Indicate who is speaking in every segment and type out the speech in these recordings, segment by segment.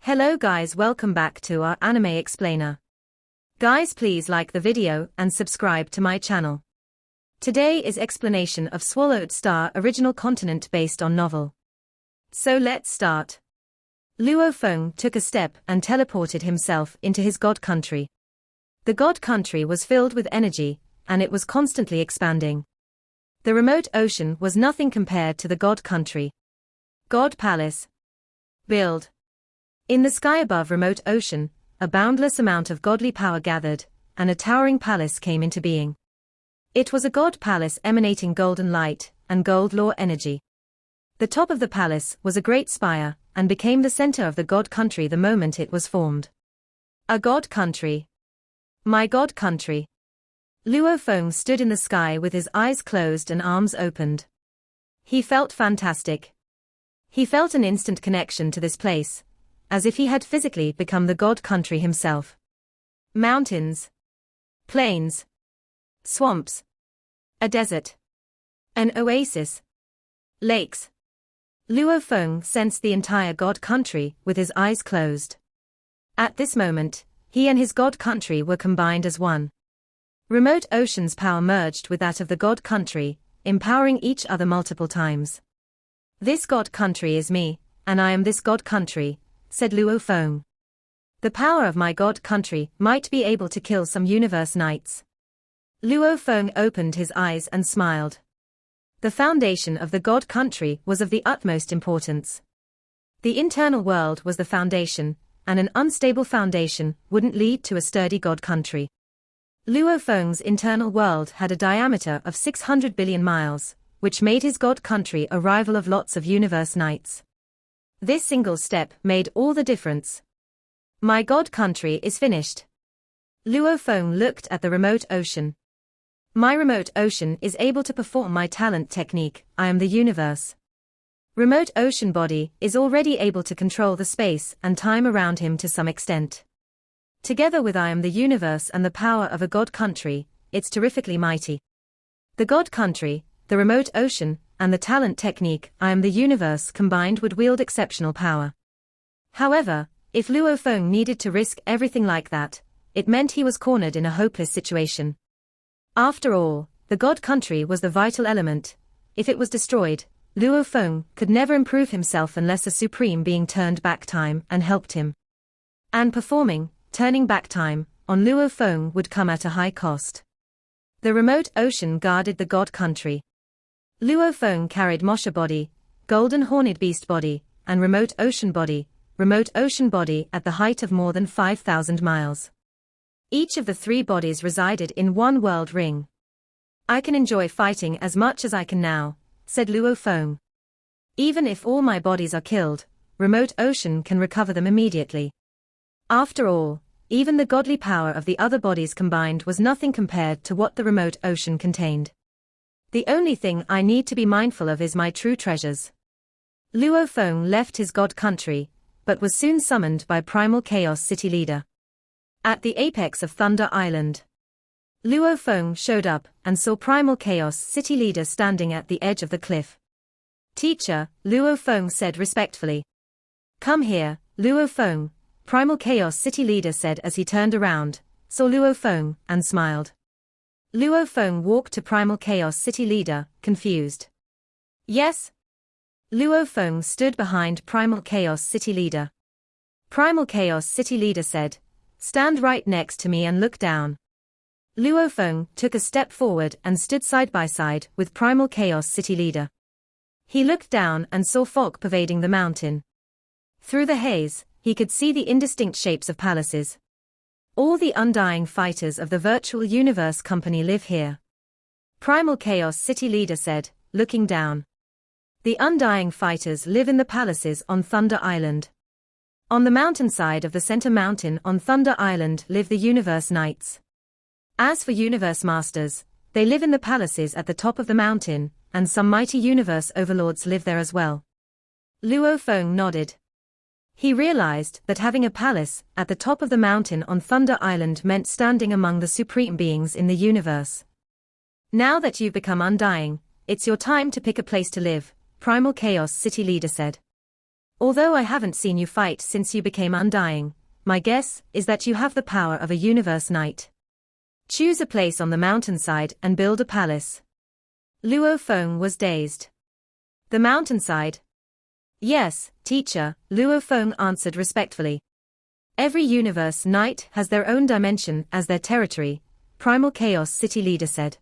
Speaker 1: Hello guys, welcome back to our anime explainer. Guys, please like the video and subscribe to my channel. Today is explanation of Swallowed Star original continent based on novel. So let's start. Luo Feng took a step and teleported himself into his god country. The god country was filled with energy, and it was constantly expanding. The remote ocean was nothing compared to the god country. God Palace. Build. In the sky above remote ocean, a boundless amount of godly power gathered, and a towering palace came into being. It was a god palace emanating golden light and gold law energy. The top of the palace was a great spire, and became the center of the god country the moment it was formed. A god country. My god country. Luo Feng stood in the sky with his eyes closed and arms opened. He felt fantastic. He felt an instant connection to this place, as if he had physically become the god country himself. Mountains. Plains. Swamps. A desert. An oasis. Lakes. Luo Feng sensed the entire god country with his eyes closed. At this moment, he and his god country were combined as one. Remote ocean's power merged with that of the god country, empowering each other multiple times. This god country is me, and I am this god country, said Luo Feng. The power of my god country might be able to kill some universe knights. Luo Feng opened his eyes and smiled. The foundation of the god country was of the utmost importance. The internal world was the foundation, and an unstable foundation wouldn't lead to a sturdy god country. Luo Feng's internal world had a diameter of 600 billion miles, which made his god country a rival of lots of universe knights. This single step made all the difference. My god country is finished. Luo Feng looked at the remote ocean. My remote ocean is able to perform my talent technique, I am the universe. Remote ocean body is already able to control the space and time around him to some extent. Together with I am the universe and the power of a god country, it's terrifically mighty. The god country, the remote ocean, and the talent technique I am the universe combined would wield exceptional power. However, if Luo Feng needed to risk everything like that, it meant he was cornered in a hopeless situation. After all, the god country was the vital element. If it was destroyed, Luo Feng could never improve himself unless a supreme being turned back time and helped him. And turning back time, on Luo Feng would come at a high cost. The remote ocean guarded the god country. Luo Feng carried Mosha body, golden horned beast body, and remote ocean body at the height of more than 5,000 miles. Each of the three bodies resided in one world ring. I can enjoy fighting as much as I can now, said Luo Feng. Even if all my bodies are killed, remote ocean can recover them immediately. After all, even the godly power of the other bodies combined was nothing compared to what the remote ocean contained. The only thing I need to be mindful of is my true treasures. Luo Feng left his god country, but was soon summoned by Primal Chaos City Leader. At the apex of Thunder Island, Luo Feng showed up and saw Primal Chaos City Leader standing at the edge of the cliff. Teacher, Luo Feng said respectfully. Come here, Luo Feng, Primal Chaos City Leader said as he turned around, saw Luo Feng, and smiled. Luo Feng walked to Primal Chaos City Leader, confused. Yes? Luo Feng stood behind Primal Chaos City Leader. Primal Chaos City Leader said, stand right next to me and look down. Luo Feng took a step forward and stood side by side with Primal Chaos City Leader. He looked down and saw fog pervading the mountain. Through the haze, he could see the indistinct shapes of palaces. All the Undying fighters of the virtual universe company live here. Primal Chaos City Leader said, looking down. The Undying fighters live in the palaces on Thunder Island. On the mountainside of the center mountain on Thunder Island live the universe knights. As for universe masters, they live in the palaces at the top of the mountain, and some mighty universe overlords live there as well. Luo Feng nodded. He realized that having a palace at the top of the mountain on Thunder Island meant standing among the supreme beings in the universe. Now that you've become Undying, it's your time to pick a place to live, Primal Chaos City Leader said. Although I haven't seen you fight since you became Undying, my guess is that you have the power of a universe knight. Choose a place on the mountainside and build a palace. Luo Feng was dazed. The mountainside? Yes, teacher, Luo Feng answered respectfully. Every universe knight has their own dimension as their territory, Primal Chaos City leader said.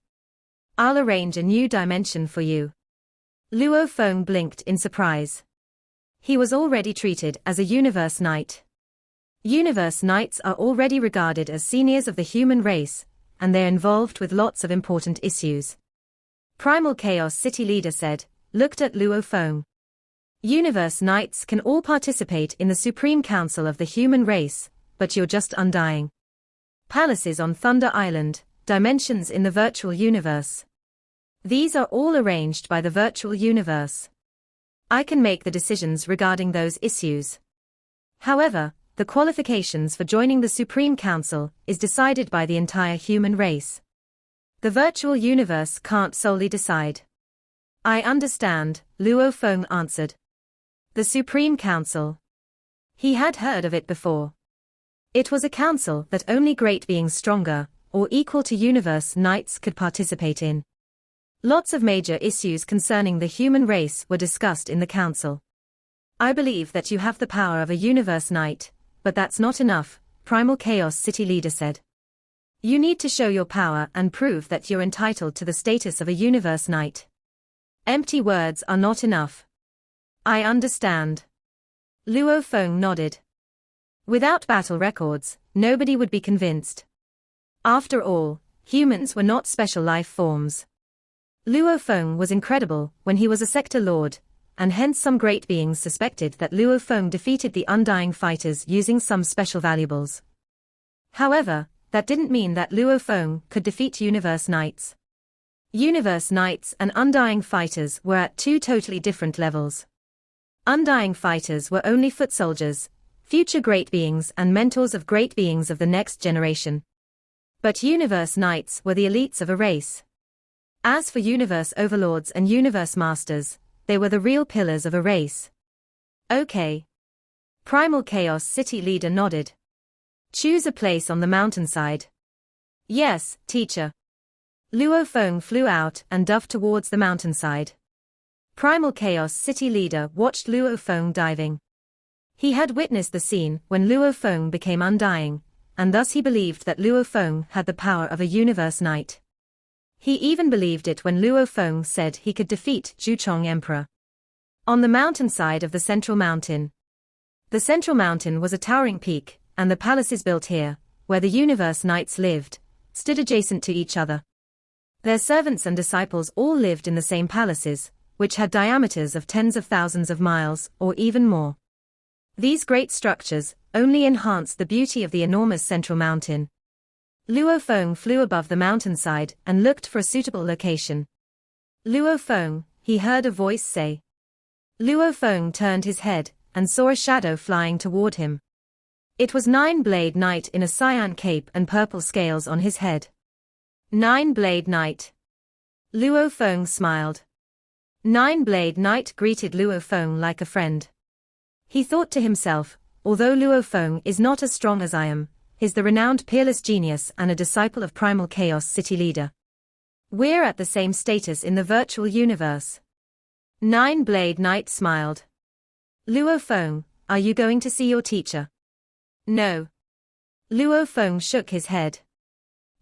Speaker 1: I'll arrange a new dimension for you. Luo Feng blinked in surprise. He was already treated as a universe knight. Universe knights are already regarded as seniors of the human race, and they're involved with lots of important issues. Primal Chaos City leader said, looked at Luo Feng. Universe knights can all participate in the Supreme Council of the human race, but you're just Undying. Palaces on Thunder Island, dimensions in the virtual universe. These are all arranged by the virtual universe. I can make the decisions regarding those issues. However, the qualifications for joining the Supreme Council is decided by the entire human race. The virtual universe can't solely decide. I understand, Luo Feng answered. The Supreme Council. He had heard of it before. It was a council that only great beings stronger, or equal to universe knights could participate in. Lots of major issues concerning the human race were discussed in the council. I believe that you have the power of a universe knight, but that's not enough, Primal Chaos City leader said. You need to show your power and prove that you're entitled to the status of a universe knight. Empty words are not enough. I understand. Luo Feng nodded. Without battle records, nobody would be convinced. After all, humans were not special life forms. Luo Feng was incredible when he was a sector lord, and hence some great beings suspected that Luo Feng defeated the Undying fighters using some special valuables. However, that didn't mean that Luo Feng could defeat universe knights. Universe knights and Undying fighters were at two totally different levels. Undying fighters were only foot soldiers, future great beings and mentors of great beings of the next generation. But universe knights were the elites of a race. As for universe overlords and universe masters, they were the real pillars of a race. Okay. Primal Chaos City leader nodded. Choose a place on the mountainside. Yes, teacher. Luo Feng flew out and dove towards the mountainside. Primal Chaos City leader watched Luo Feng diving. He had witnessed the scene when Luo Feng became Undying, and thus he believed that Luo Feng had the power of a universe knight. He even believed it when Luo Feng said he could defeat Zhuchong Emperor. On the mountainside of the Central Mountain. The Central Mountain was a towering peak, and the palaces built here, where the universe knights lived, stood adjacent to each other. Their servants and disciples all lived in the same palaces, which had diameters of tens of thousands of miles, or even more. These great structures only enhanced the beauty of the enormous Central Mountain. Luo Feng flew above the mountainside and looked for a suitable location. Luo Feng, he heard a voice say. Luo Feng turned his head and saw a shadow flying toward him. It was Nine-Blade Knight in a cyan cape and purple scales on his head. Nine-Blade Knight. Luo Feng smiled. Nine-Blade Knight greeted Luo Feng like a friend. He thought to himself, although Luo Feng is not as strong as I am, he's the renowned peerless genius and a disciple of Primal Chaos City leader. We're at the same status in the virtual universe. Nine-Blade Knight smiled. Luo Feng, are you going to see your teacher? No. Luo Feng shook his head.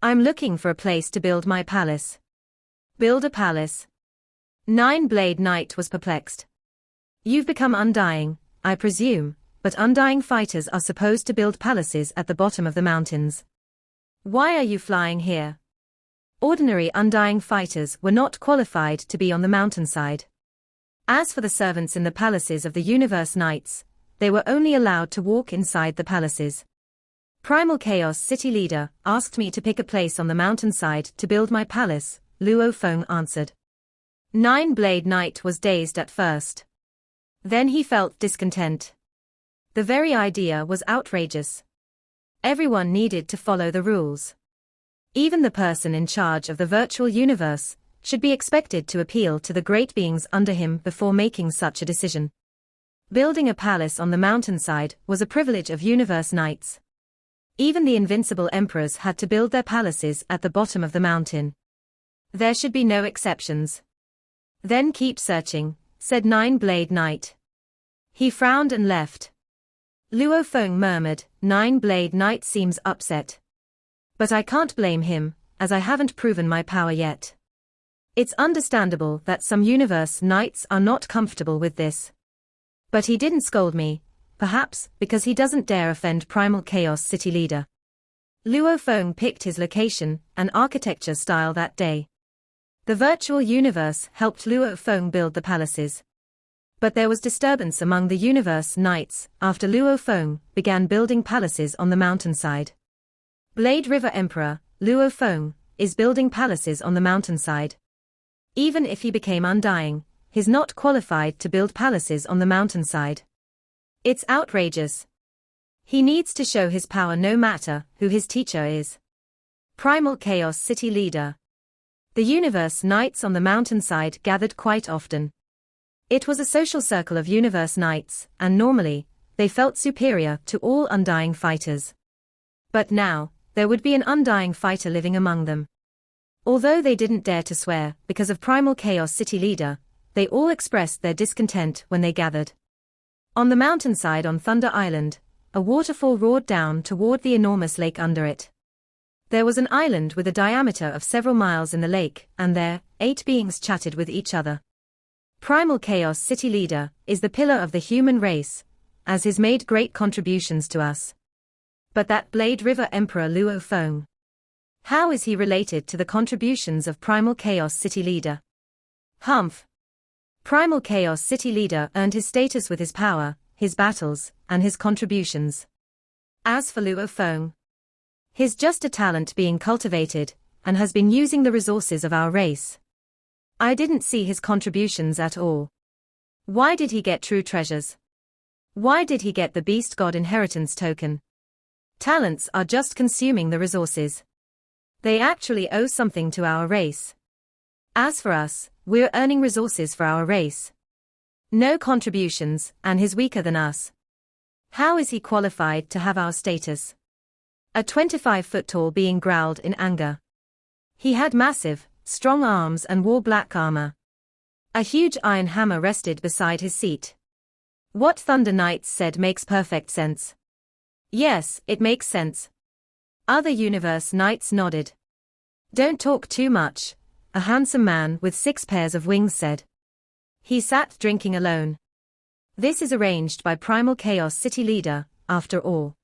Speaker 1: I'm looking for a place to build my palace. Build a palace? Nine-Blade Knight was perplexed. You've become Undying, I presume, but Undying fighters are supposed to build palaces at the bottom of the mountains. Why are you flying here? Ordinary Undying fighters were not qualified to be on the mountainside. As for the servants in the palaces of the Universe Knights, they were only allowed to walk inside the palaces. Primal Chaos City leader asked me to pick a place on the mountainside to build my palace, Luo Feng answered. Nine-Blade Knight was dazed at first. Then he felt discontent. The very idea was outrageous. Everyone needed to follow the rules. Even the person in charge of the virtual universe should be expected to appeal to the great beings under him before making such a decision. Building a palace on the mountainside was a privilege of universe knights. Even the invincible emperors had to build their palaces at the bottom of the mountain. There should be no exceptions. Then keep searching, said Nine-Blade Knight. He frowned and left. Luo Feng murmured, Nine-Blade Knight seems upset. But I can't blame him, as I haven't proven my power yet. It's understandable that some universe knights are not comfortable with this. But he didn't scold me, perhaps because he doesn't dare offend Primal Chaos City leader. Luo Feng picked his location and architecture style that day. The virtual universe helped Luo Feng build the palaces. But there was disturbance among the universe knights after Luo Feng began building palaces on the mountainside. Blade River Emperor, Luo Feng, is building palaces on the mountainside. Even if he became Undying, he's not qualified to build palaces on the mountainside. It's outrageous. He needs to show his power no matter who his teacher is. Primal Chaos City leader. The universe knights on the mountainside gathered quite often. It was a social circle of universe knights, and normally, they felt superior to all Undying fighters. But now, there would be an Undying fighter living among them. Although they didn't dare to swear because of Primal Chaos City leader, they all expressed their discontent when they gathered. On the mountainside on Thunder Island, a waterfall roared down toward the enormous lake under it. There was an island with a diameter of several miles in the lake, and there, 8 beings chatted with each other. Primal Chaos City leader is the pillar of the human race, as he's made great contributions to us. But that Blade River Emperor Luo Feng. How is he related to the contributions of Primal Chaos City leader? Humph. Primal Chaos City leader earned his status with his power, his battles, and his contributions. As for Luo Feng, he's just a talent being cultivated, and has been using the resources of our race. I didn't see his contributions at all. Why did he get true treasures? Why did he get the Beast God inheritance token? Talents are just consuming the resources. They actually owe something to our race. As for us, we're earning resources for our race. No contributions, and he's weaker than us. How is he qualified to have our status? A 25-foot-tall being growled in anger. He had massive, strong arms and wore black armor. A huge iron hammer rested beside his seat. What Thunder Knights said makes perfect sense. Yes, it makes sense. Other universe knights nodded. Don't talk too much, a handsome man with 6 pairs of wings said. He sat drinking alone. This is arranged by Primal Chaos City leader, after all.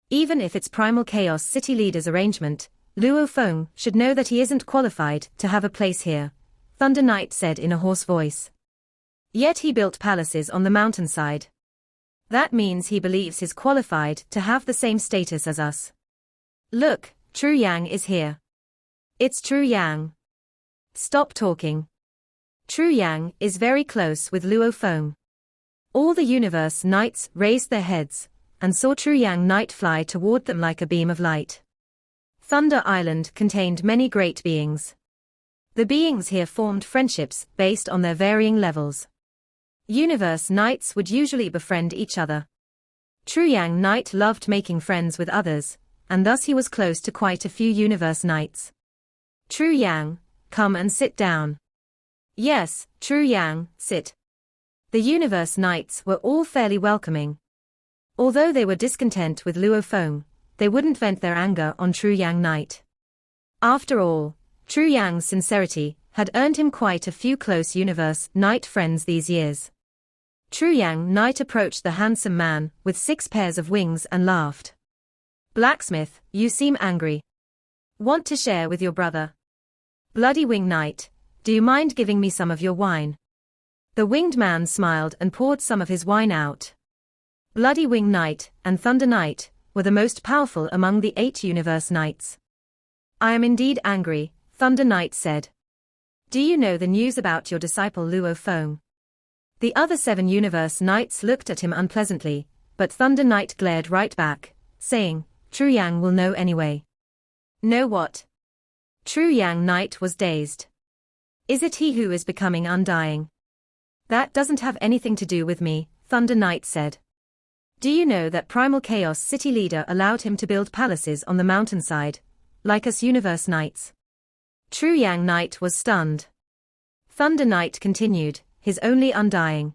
Speaker 1: Even if it's Primal Chaos City leader's arrangement, Luo Feng should know that he isn't qualified to have a place here, Thunder Knight said in a hoarse voice. Yet he built palaces on the mountainside. That means he believes he's qualified to have the same status as us. Look, Truyang is here. It's Truyang. Stop talking. Truyang is very close with Luo Feng. All the universe knights raised their heads, and saw Truyang Knight fly toward them like a beam of light. Thunder Island contained many great beings. The beings here formed friendships based on their varying levels. Universe knights would usually befriend each other. Truyang Knight loved making friends with others, and thus he was close to quite a few universe knights. Truyang, come and sit down. Yes, Truyang, sit. The universe knights were all fairly welcoming. Although they were discontent with Luo Feng, they wouldn't vent their anger on Truyang Knight. After all, Truyang's sincerity had earned him quite a few close universe knight friends these years. Truyang Knight approached the handsome man with 6 pairs of wings and laughed. Blacksmith, you seem angry. Want to share with your brother? Bloody Wing Knight, do you mind giving me some of your wine? The winged man smiled and poured some of his wine out. Bloody Wing Knight and Thunder Knight were the most powerful among the 8 universe knights. I am indeed angry, Thunder Knight said. Do you know the news about your disciple Luo Feng? The other 7 universe knights looked at him unpleasantly, but Thunder Knight glared right back, saying, Truyang will know anyway. Know what? Truyang Knight was dazed. Is it he who is becoming Undying? That doesn't have anything to do with me, Thunder Knight said. Do you know that Primal Chaos City Leader allowed him to build palaces on the mountainside, like us Universe Knights? Truyang Knight was stunned. Thunder Knight continued, his only Undying.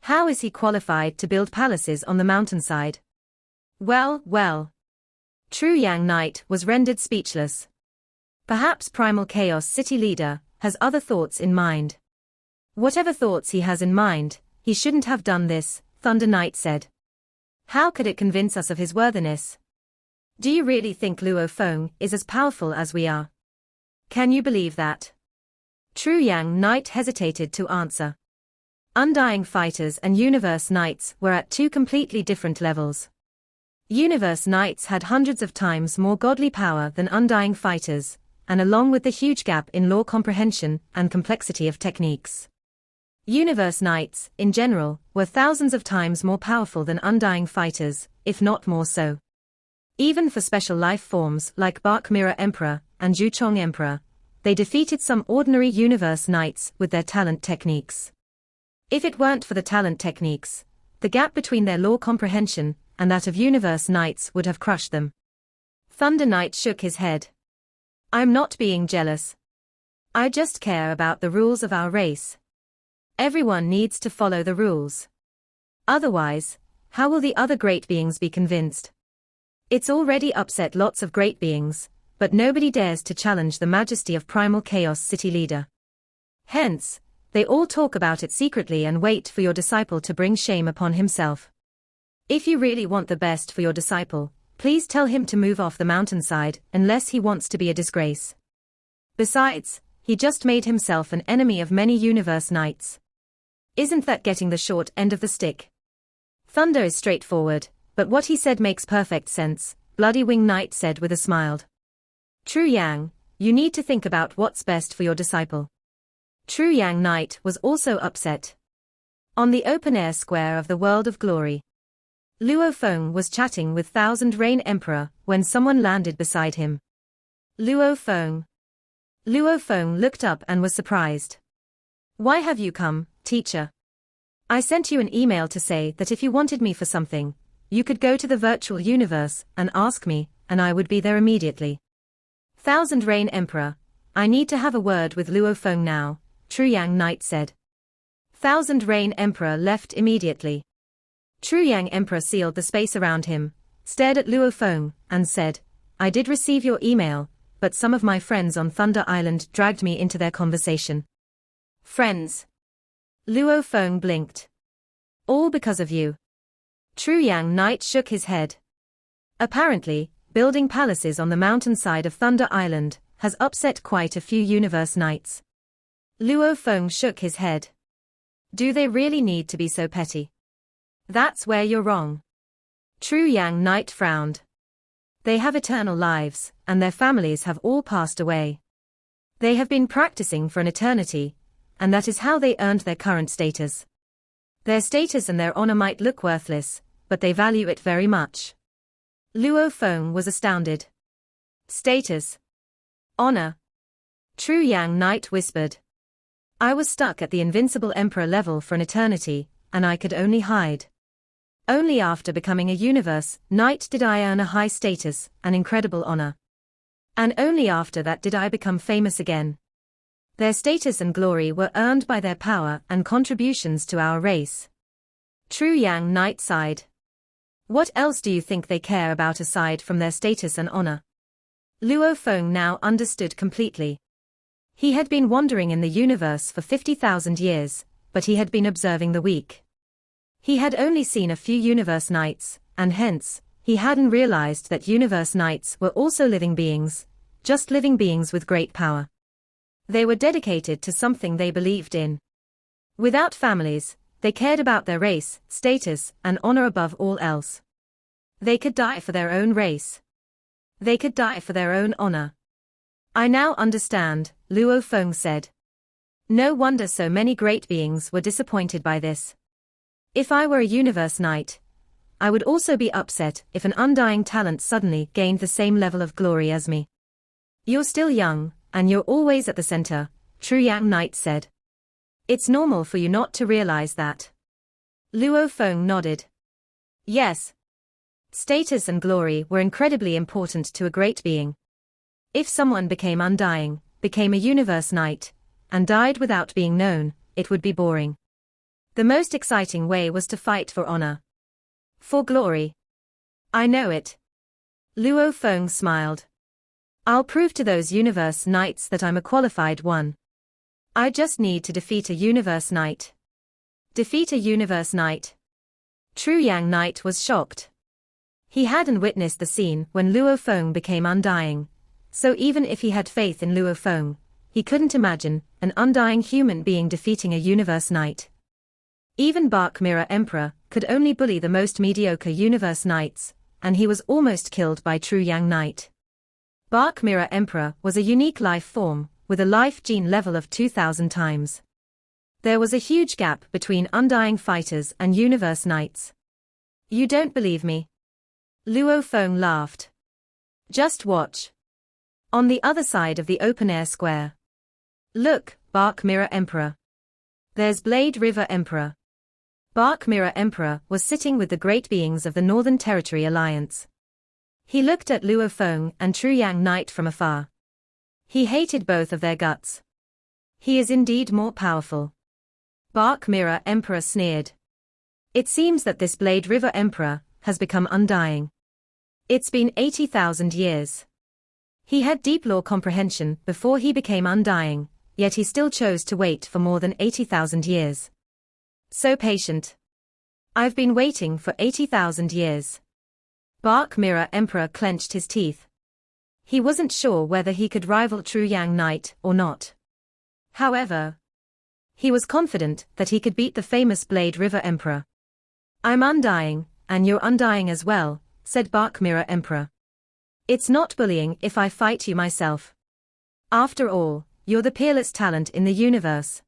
Speaker 1: How is he qualified to build palaces on the mountainside? Well. Truyang Knight was rendered speechless. Perhaps Primal Chaos City Leader has other thoughts in mind. Whatever thoughts he has in mind, he shouldn't have done this, Thunder Knight said. How could it convince us of his worthiness? Do you really think Luo Feng is as powerful as we are? Can you believe that? Truyang Knight hesitated to answer. Undying fighters and Universe Knights were at two completely different levels. Universe Knights had hundreds of times more godly power than Undying fighters, and along with the huge gap in lore comprehension and complexity of techniques. Universe Knights, in general, were thousands of times more powerful than Undying fighters, if not more so. Even for special life forms like Bark Mirror Emperor and Zhuchong Emperor, they defeated some ordinary Universe Knights with their talent techniques. If it weren't for the talent techniques, the gap between their lore comprehension and that of Universe Knights would have crushed them. Thunder Knight shook his head. I'm not being jealous. I just care about the rules of our race. Everyone needs to follow the rules. Otherwise, how will the other great beings be convinced? It's already upset lots of great beings, but nobody dares to challenge the majesty of Primal Chaos City Leader. Hence, they all talk about it secretly and wait for your disciple to bring shame upon himself. If you really want the best for your disciple, please tell him to move off the mountainside unless he wants to be a disgrace. Besides, he just made himself an enemy of many Universe Knights. Isn't that getting the short end of the stick? Thunder is straightforward, but what he said makes perfect sense, Bloody Wing Knight said with a smile. Truyang, you need to think about what's best for your disciple. Truyang Knight was also upset. On the open-air square of the World of Glory, Luo Feng was chatting with Thousand Rain Emperor when someone landed beside him. Luo Feng. Luo Feng looked up and was surprised. Why have you come, teacher? I sent you an email to say that if you wanted me for something, you could go to the virtual universe and ask me, and I would be there immediately. Thousand Rain Emperor, I need to have a word with Luo Feng now, Truyang Knight said. Thousand Rain Emperor left immediately. Truyang Emperor sealed the space around him, stared at Luo Feng, and said, I did receive your email, but some of my friends on Thunder Island dragged me into their conversation. Friends? Luo Feng blinked. All because of you. Truyang Knight shook his head. Apparently, building palaces on the mountainside of Thunder Island has upset quite a few Universe Knights. Luo Feng shook his head. Do they really need to be so petty? That's where you're wrong. Truyang Knight frowned. They have eternal lives, and their families have all passed away. They have been practicing for an eternity, and that is how they earned their current status. Their status and their honor might look worthless, but they value it very much. Luo Feng was astounded. Status. Honor. Truyang Knight whispered. I was stuck at the Invincible Emperor level for an eternity, and I could only hide. Only after becoming a Universe Knight did I earn a high status, an incredible honor. And only after that did I become famous again. Their status and glory were earned by their power and contributions to our race. Truyang Knight sighed. What else do you think they care about aside from their status and honor? Luo Feng now understood completely. He had been wandering in the universe for 50,000 years, but he had been observing the weak. He had only seen a few Universe Knights, and hence, he hadn't realized that Universe Knights were also living beings, just living beings with great power. They were dedicated to something they believed in. Without families, they cared about their race, status, and honor above all else. They could die for their own race. They could die for their own honor. I now understand, Luo Feng said. No wonder so many great beings were disappointed by this. If I were a Universe Knight, I would also be upset if an Undying talent suddenly gained the same level of glory as me. You're still young, and you're always at the center, Truyang Knight said. It's normal for you not to realize that. Luo Feng nodded. Yes. Status and glory were incredibly important to a great being. If someone became undying, became a universe knight, and died without being known, it would be boring. The most exciting way was to fight for honor. For glory. I know it. Luo Feng smiled. I'll prove to those universe knights that I'm a qualified one. I just need to defeat a universe knight. Defeat a universe knight? Truyang Knight was shocked. He hadn't witnessed the scene when Luo Feng became undying, so even if he had faith in Luo Feng, he couldn't imagine an undying human being defeating a universe knight. Even Bark Mirror Emperor could only bully the most mediocre universe knights, and he was almost killed by Truyang Knight. Bark Mirror Emperor was a unique life form, with a life gene level of 2,000 times. There was a huge gap between undying fighters and universe knights. You don't believe me? Luo Feng laughed. Just watch. On the other side of the open-air square. Look, Bark Mirror Emperor. There's Blade River Emperor. Bark Mirror Emperor was sitting with the great beings of the Northern Territory Alliance. He looked at Luo Feng and Truyang Knight from afar. He hated both of their guts. He is indeed more powerful. Bark Mirror Emperor sneered. It seems that this Blade River Emperor has become undying. It's been 80,000 years. He had deep lore comprehension before he became undying, yet he still chose to wait for more than 80,000 years. So patient. I've been waiting for 80,000 years. Bark Mirror Emperor clenched his teeth. He wasn't sure whether he could rival Truyang Knight or not. However, he was confident that he could beat the famous Blade River Emperor. I'm undying, and you're undying as well, said Bark Mirror Emperor. It's not bullying if I fight you myself. After all, you're the peerless talent in the universe.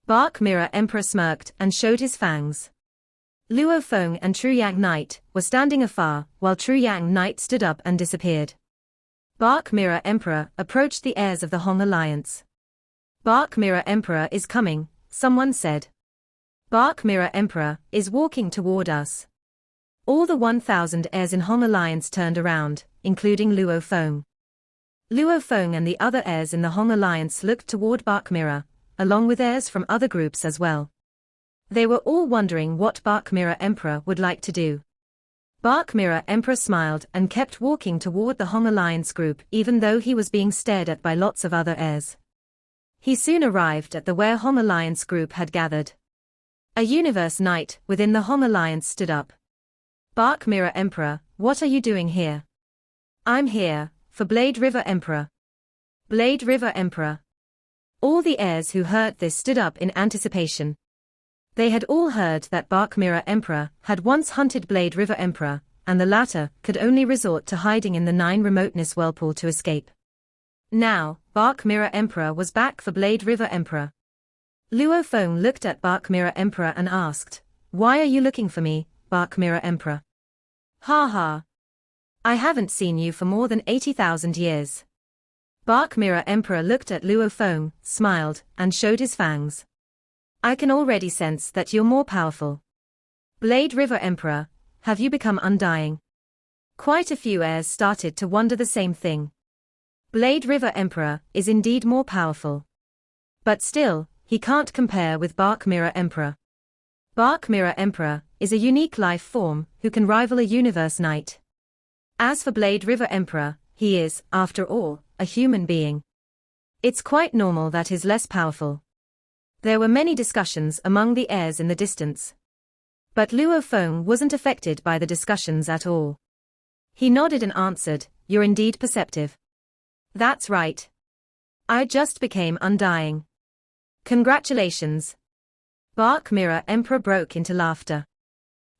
Speaker 1: Bark Mirror Emperor smirked and showed his fangs. Luo Feng and Truyang Knight were standing afar, while Truyang Knight stood up and disappeared. Bark Mirror Emperor approached the heirs of the Hong Alliance. Bark Mirror Emperor is coming, someone said. Bark Mirror Emperor is walking toward us. All the 1,000 heirs in Hong Alliance turned around, including Luo Feng. Luo Feng and the other heirs in the Hong Alliance looked toward Bark Mirror, along with heirs from other groups as well. They were all wondering what Bark Mirror Emperor would like to do. Bark Mirror Emperor smiled and kept walking toward the Hong Alliance group even though he was being stared at by lots of other heirs. He soon arrived at the where Hong Alliance group had gathered. A universe knight within the Hong Alliance stood up. Bark Mirror Emperor, what are you doing here? I'm here, for Blade River Emperor. Blade River Emperor. All the heirs who heard this stood up in anticipation. They had all heard that Bark Mirror Emperor had once hunted Blade River Emperor, and the latter could only resort to hiding in the 9 remoteness whirlpool to escape. Now, Bark Mirror Emperor was back for Blade River Emperor. Luo Feng looked at Bark Mirror Emperor and asked, "Why are you looking for me, Bark Mirror Emperor?" "Ha ha. I haven't seen you for more than 80,000 years." Bark Mirror Emperor looked at Luo Feng, smiled, and showed his fangs. "I can already sense that you're more powerful. Blade River Emperor, have you become undying?" Quite a few heirs started to wonder the same thing. Blade River Emperor is indeed more powerful. But still, he can't compare with Bark Mirror Emperor. Bark Mirror Emperor is a unique life form who can rival a universe knight. As for Blade River Emperor, he is, after all, a human being. It's quite normal that he's less powerful. There were many discussions among the heirs in the distance. But Luo Feng wasn't affected by the discussions at all. He nodded and answered, "You're indeed perceptive." "That's right. I just became undying." "Congratulations." Bark Mirror Emperor broke into laughter.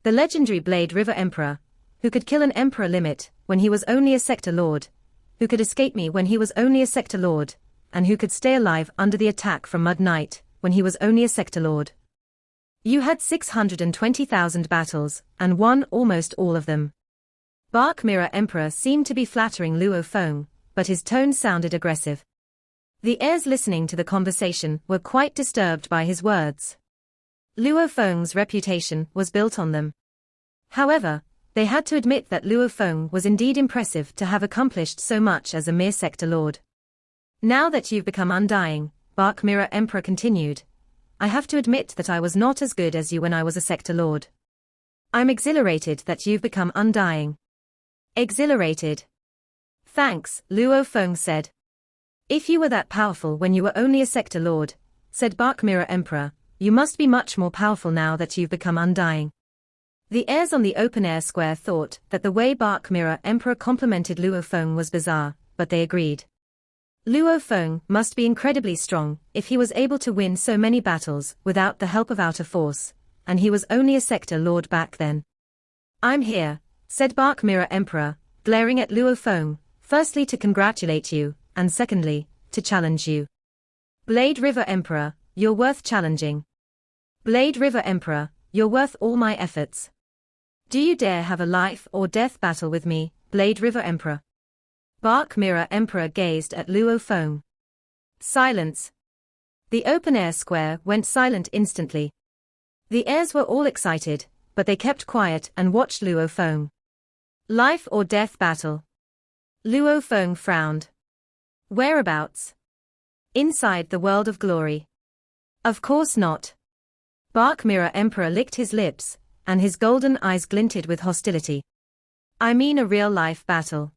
Speaker 1: The legendary Blade River Emperor, who could kill an emperor limit when he was only a sector lord, who could escape me when he was only a sector lord, and who could stay alive under the attack from Mud Knight when he was only a sector lord. You had 620,000 battles, and won almost all of them. Bark Mirror Emperor seemed to be flattering Luo Feng, but his tone sounded aggressive. The heirs listening to the conversation were quite disturbed by his words. Luo Feng's reputation was built on them. However, they had to admit that Luo Feng was indeed impressive to have accomplished so much as a mere sector lord. Now that you've become Undying, Bark Mirror Emperor continued, I have to admit that I was not as good as you when I was a sector lord. I'm exhilarated that you've become Undying. Exhilarated. Thanks, Luo Feng said. If you were that powerful when you were only a sector lord, said Bark Mirror Emperor, you must be much more powerful now that you've become Undying. The heirs on the open-air square thought that the way Bark Mirror Emperor complimented Luo Feng was bizarre, but they agreed. Luo Feng must be incredibly strong if he was able to win so many battles without the help of outer force, and he was only a sector lord back then. I'm here, said Bark Mirror Emperor, glaring at Luo Feng, firstly to congratulate you, and secondly, to challenge you. Blade River Emperor, you're worth challenging. Blade River Emperor, you're worth all my efforts. Do you dare have a life or death battle with me, Blade River Emperor? Bark Mirror Emperor gazed at Luo Feng. Silence. The open-air square went silent instantly. The heirs were all excited, but they kept quiet and watched Luo Feng. Life or death battle? Luo Feng frowned. Whereabouts? Inside the world of glory. Of course not. Bark Mirror Emperor licked his lips, and his golden eyes glinted with hostility. I mean a real-life battle.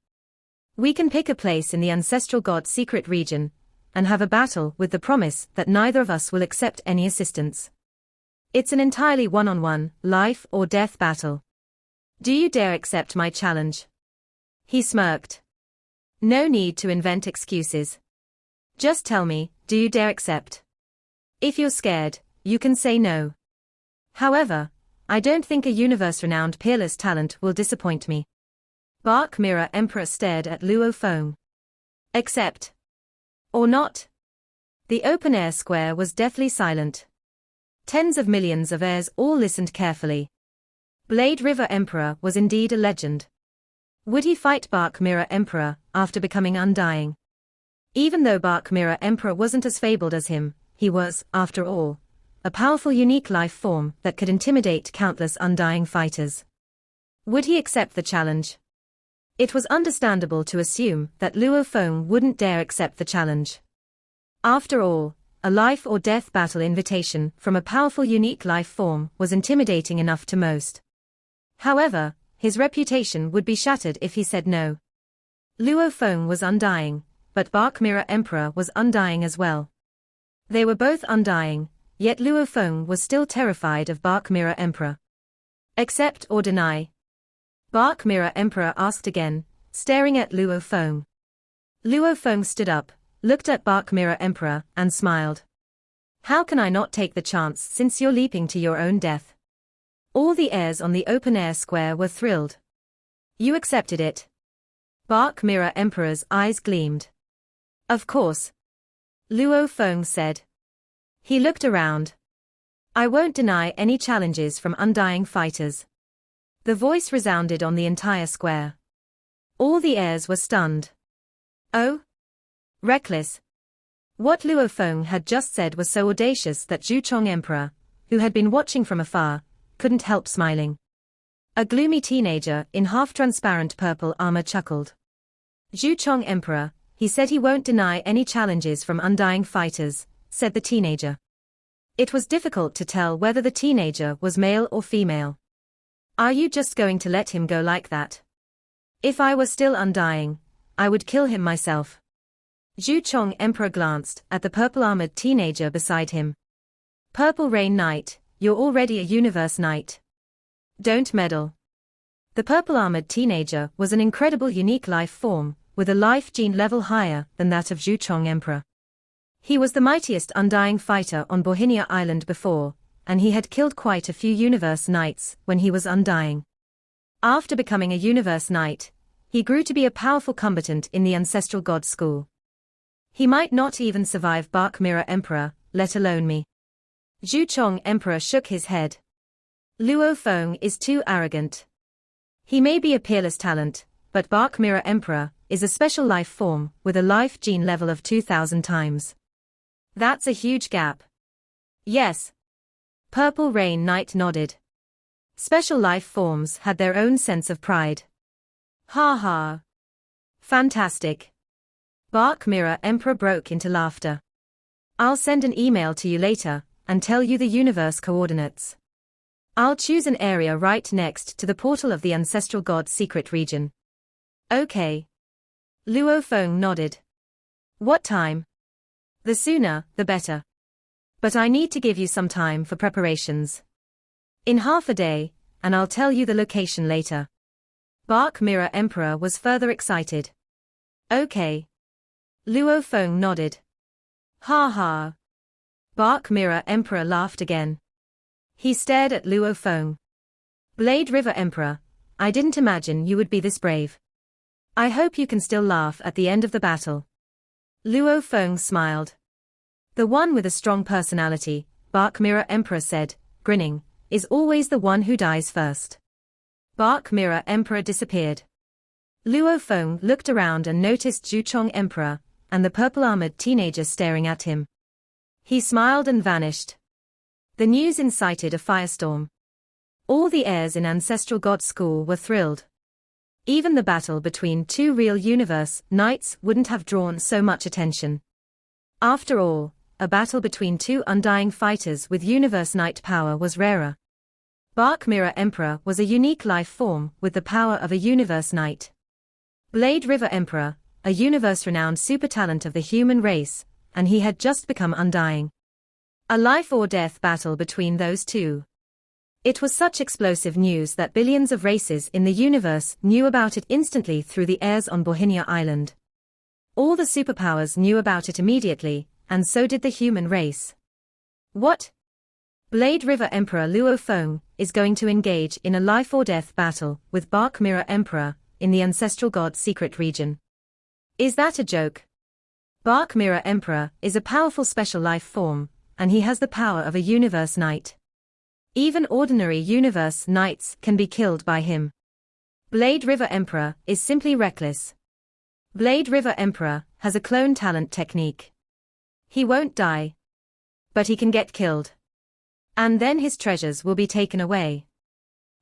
Speaker 1: We can pick a place in the ancestral god's secret region, and have a battle with the promise that neither of us will accept any assistance. It's an entirely one-on-one, life or death battle. Do you dare accept my challenge? He smirked. No need to invent excuses. Just tell me, do you dare accept? If you're scared, you can say no. However, I don't think a universe-renowned peerless talent will disappoint me. Bark Mirror Emperor stared at Luo Feng. Accept. Or not? The open-air square was deathly silent. Tens of millions of heirs all listened carefully. Blade River Emperor was indeed a legend. Would he fight Bark Mirror Emperor after becoming Undying? Even though Bark Mirror Emperor wasn't as fabled as him, he was, after all, a powerful unique life form that could intimidate countless Undying fighters. Would he accept the challenge? It was understandable to assume that Luo Feng wouldn't dare accept the challenge. After all, a life or death battle invitation from a powerful unique life form was intimidating enough to most. However, his reputation would be shattered if he said no. Luo Feng was Undying, but Bark Mirror Emperor was Undying as well. They were both Undying, yet Luo Feng was still terrified of Bark Mirror Emperor. Accept or deny? Bark Mirror Emperor asked again, staring at Luo Feng. Luo Feng stood up, looked at Bark Mirror Emperor, and smiled. How can I not take the chance since you're leaping to your own death? All the heirs on the open-air square were thrilled. You accepted it. Bark Mirror Emperor's eyes gleamed. Of course. Luo Feng said. He looked around. I won't deny any challenges from Undying fighters. The voice resounded on the entire square. All the heirs were stunned. Oh? Reckless. What Luo Feng had just said was so audacious that Zhuchong Emperor, who had been watching from afar, couldn't help smiling. A gloomy teenager in half-transparent purple armor chuckled. Zhuchong Emperor, he said he won't deny any challenges from Undying fighters, said the teenager. It was difficult to tell whether the teenager was male or female. Are you just going to let him go like that? If I were still Undying, I would kill him myself. Zhuchong Emperor glanced at the purple-armored teenager beside him. Purple Rain Knight, you're already a Universe Knight. Don't meddle. The purple-armored teenager was an incredible unique life form, with a life gene level higher than that of Zhuchong Emperor. He was the mightiest Undying fighter on Bohinia Island before, and he had killed quite a few Universe Knights when he was Undying. After becoming a Universe Knight, he grew to be a powerful combatant in the Ancestral God School. He might not even survive Bark Mirror Emperor, let alone me. Zhuchong Emperor shook his head. Luo Feng is too arrogant. He may be a peerless talent, but Bark Mirror Emperor is a special life form with a life gene level of 2,000 times. That's a huge gap. Yes. Purple Rain Knight nodded. Special life forms had their own sense of pride. Ha ha. Fantastic. Bark Mirror Emperor broke into laughter. I'll send an email to you later, and tell you the universe coordinates. I'll choose an area right next to the portal of the ancestral god secret region. Okay. Luo Feng nodded. What time? The sooner, the better. But I need to give you some time for preparations. In half a day, and I'll tell you the location later. Bark Mirror Emperor was further excited. Okay. Luo Feng nodded. Ha ha. Bark Mirror Emperor laughed again. He stared at Luo Feng. Blade River Emperor, I didn't imagine you would be this brave. I hope you can still laugh at the end of the battle. Luo Feng smiled. The one with a strong personality, Bark Mirror Emperor said, grinning, is always the one who dies first. Bark Mirror Emperor disappeared. Luo Feng looked around and noticed Zhuchong Emperor, and the purple-armored teenager staring at him. He smiled and vanished. The news incited a firestorm. All the heirs in Ancestral God School were thrilled. Even the battle between two real universe knights wouldn't have drawn so much attention. After all, a battle between two undying fighters with universe knight power was rarer. Bark Mirror Emperor was a unique life form with the power of a universe knight. Blade River Emperor, a universe-renowned super talent of the human race, and he had just become Undying. A life-or-death battle between those two. It was such explosive news that billions of races in the universe knew about it instantly through the heirs on Bohinia Island. All the superpowers knew about it immediately, and so did the human race. What? Blade River Emperor Luo Feng is going to engage in a life-or-death battle with Bark Mirror Emperor in the Ancestral God secret region. Is that a joke? Bark Mirror Emperor is a powerful special life form, and he has the power of a universe knight. Even ordinary universe knights can be killed by him. Blade River Emperor is simply reckless. Blade River Emperor has a clone talent technique. He won't die. But he can get killed. And then his treasures will be taken away.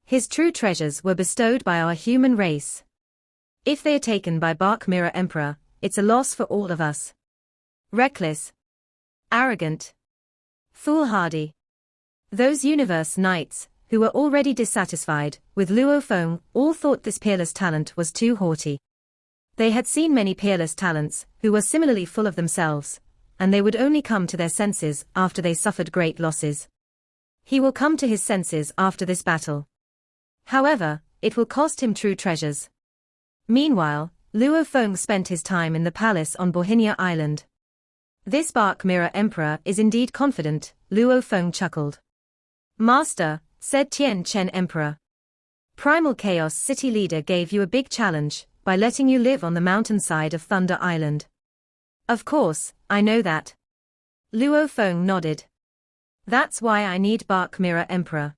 Speaker 1: His true treasures were bestowed by our human race. If they are taken by Bark Mirror Emperor, it's a loss for all of us. Reckless. Arrogant. Foolhardy. Those universe knights, who were already dissatisfied with Luo Feng, all thought this peerless talent was too haughty. They had seen many peerless talents, who were similarly full of themselves, and they would only come to their senses after they suffered great losses. He will come to his senses after this battle. However, it will cost him true treasures. Meanwhile, Luo Feng spent his time in the palace on Bohinia Island. This Bark Mirror Emperor is indeed confident, Luo Feng chuckled. Master, said Tian Chen Emperor. Primal Chaos City Leader gave you a big challenge by letting you live on the mountainside of Thunder Island. Of course, I know that. Luo Feng nodded. That's why I need Bark Mirror Emperor.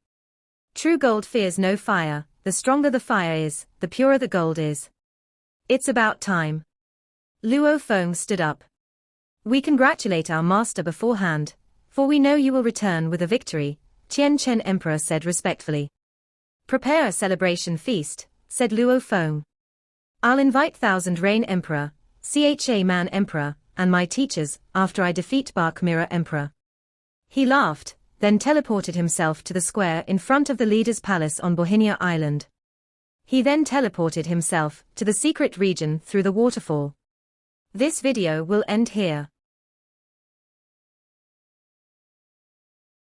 Speaker 1: True gold fears no fire, the stronger the fire is, the purer the gold is. It's about time. Luo Feng stood up. We congratulate our master beforehand, for we know you will return with a victory, Tian Chen Emperor said respectfully. Prepare a celebration feast, said Luo Feng. I'll invite Thousand Rain Emperor, Cha Man Emperor, and my teachers after I defeat Bark Mirror Emperor. He laughed, then teleported himself to the square in front of the leader's palace on Bohinia Island. He then teleported himself to the secret region through the waterfall. This video will end here.